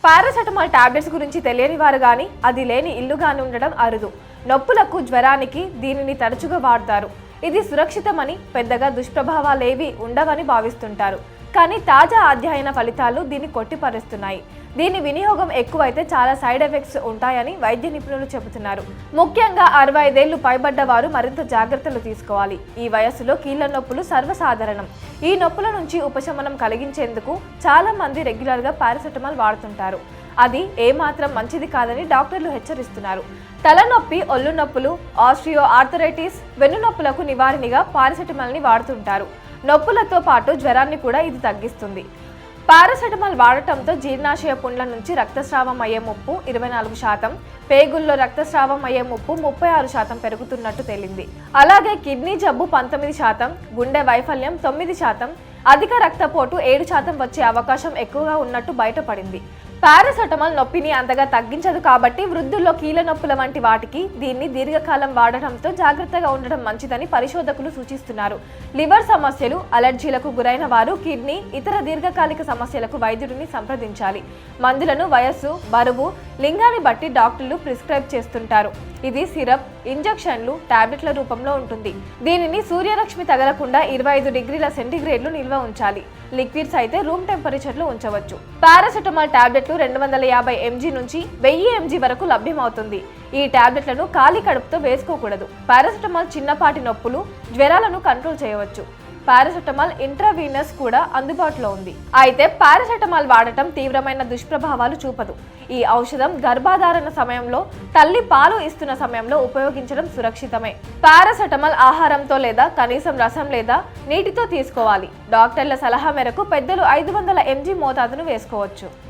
Paracetamol tablets గురించి తెలియని వారు గాని అది లేని ఇల్లు గాని ఉండడం అరుదు. నొప్పులకు, జ్వరానికి దీనిని తరచుగా వాడతారు. ఇది సురక్షితమని, పెద్దగా దుష్ప్రభావాలేవి ఉండవని భావిస్తుంటారు. కానీ తాజా అధ్యయన ఫలితాలు దీన్ని కొట్టిపరుస్తున్నాయి. దీని వినియోగం ఎక్కువైతే చాలా సైడ్ ఎఫెక్ట్స్ ఉంటాయని వైద్య నిపుణులు చెబుతున్నారు. ముఖ్యంగా 65 ఏళ్లు పైబడ్డ వారు మరింత జాగ్రత్తలు తీసుకోవాలి. ఈ వయస్సులో కీళ్ల నొప్పులు సర్వసాధారణం. ఈ నొప్పుల నుంచి ఉపశమనం కలిగించేందుకు చాలా మంది రెగ్యులర్గా పారాసెటమాల్ వాడుతుంటారు. అది ఏమాత్రం మంచిది కాదని డాక్టర్లు హెచ్చరిస్తున్నారు. తలనొప్పి, ఒళ్ళు నొప్పులు, ఆస్ట్రియో ఆర్థరైటిస్, వెన్నునొప్పులకు నివారణగా పారాసెటమాల్ని వాడుతుంటారు. నొప్పులతో పాటు జ్వరాన్ని కూడా ఇది తగ్గిస్తుంది. పారాసెటమాల్ వాడటంతో జీర్ణాశయ పుండ్ల నుంచి రక్తస్రావం అయ్యే ముప్పు 24%, పేగుల్లో రక్తస్రావం అయ్యే ముప్పు 36% పెరుగుతున్నట్టు తేలింది. అలాగే కిడ్నీ జబ్బు 19%, గుండె వైఫల్యం 9%, అధిక రక్తపోటు 7% వచ్చే అవకాశం ఎక్కువగా ఉన్నట్టు బయటపడింది. పారాసెటమాల్ నొప్పిని అంతగా తగ్గించదు కాబట్టి వృద్ధుల్లో కీళ్ళ నొప్పుల వంటి వాటికి దీన్ని దీర్ఘకాలం వాడటంతో జాగ్రత్తగా ఉండడం మంచిదని పరిశోధకులు సూచిస్తున్నారు. లివర్ సమస్యలు, అలర్జీలకు గురైన వారు, కిడ్నీ, ఇతర దీర్ఘకాలిక సమస్యలకు వైద్యుడిని సంప్రదించాలి. మందులను వయస్సు, బరువు, లింగాన్ని బట్టి డాక్టర్లు ప్రిస్క్రైబ్ చేస్తుంటారు. ఇది సిరప్, ఇంజెక్షన్లు, టాబ్లెట్ల రూపంలో ఉంటుంది. దీనిని సూర్యరశ్మి తగలకుండా 25 డిగ్రీల సెంటీగ్రేడ్లు నిల్వ ఉంచాలి. లిక్విడ్స్ అయితే రూమ్ టెంపరేచర్లో ఉంచవచ్చు. పారాసెటమాల్ టాబ్లెట్లు 250 mg నుంచి 1000 mg వరకు లభ్యమవుతుంది. ఈ టాబ్లెట్లను ఖాళీ కడుపుతో వేసుకోకూడదు. పారాసెటమాల్ చిన్నపాటి నొప్పులు, జ్వరాలను కంట్రోల్ చేయవచ్చు. పారాసెటమాల్ ఇంట్రావీనస్ కూడా అందుబాటులో ఉంది. అయితే పారాసెటమాల్ వాడటం తీవ్రమైన దుష్ప్రభావాలు చూపదు. ఈ ఔషధం గర్భధారణ సమయంలో, తల్లి పాలు ఇస్తున్న సమయంలో ఉపయోగించడం సురక్షితమే. పారాసెటమాల్ ఆహారంతో లేదా కనీసం రసం లేదా నీటితో తీసుకోవాలి. డాక్టర్ల సలహా మేరకు పెద్దలు 500 mg మోతాదును వేసుకోవచ్చు.